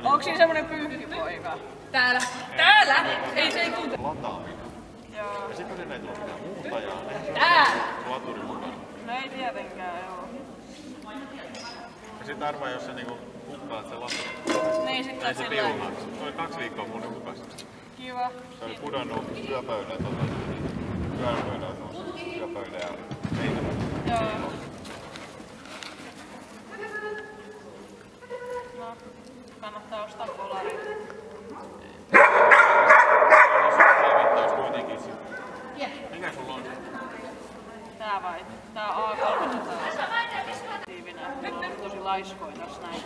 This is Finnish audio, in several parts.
Onks siinä semmonen pyykkipoika? Täällä. Ei se ei kuuntele. Lataaminen. Joo. Ja sitten kun ei tule mitään muuta ja Täällä. laturi mukana. No ei tietenkään, joo. Ja sitten arvaa, jos sä niinku hukkaat sen laturi. Niin sit Ei sä se silleen. piuhaksi. Se oli 2 viikkoa mun hukassa. Kiva. Se oli pudonnut työpöydän työpöydän ja seinällä. Joo. No, kannattaa ostaa polari. Mikä sulla on? Tää vai? Tää on A300. Mulla on tosi laiskoin tossa näin.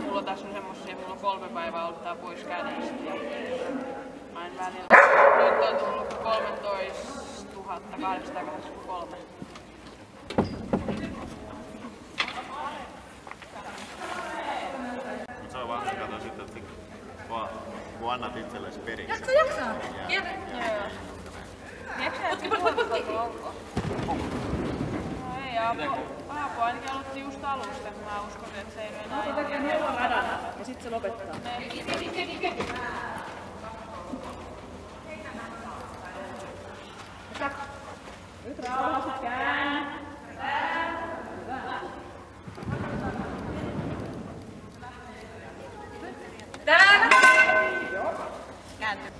Mulla on tässä semmosia, mulla on 3 päivää ollut tää pois kädestä. Ja mä en välillä. Nyt on tullut 13 883. Mut se on vaan se, kato sitten, että vaan kun annat itsellesi periksi. Jaksaa. Joo. Tiedätkö sä, että onko? No ei, Aapo ainakin aloitti just alusta. Mä uskon, että se ei mene Se tekee 4 radan ja sit se lopettaa. Nyt rauhassa käännä. Täällä! Joo. Käänty.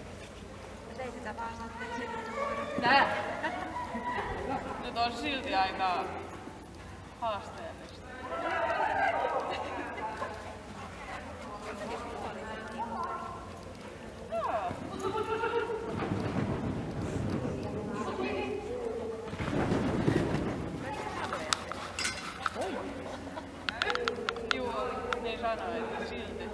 Ei sitä vaan sitten Täällä. Nyt on silti aika haasteellista. Joo, niin sanoin, että silti.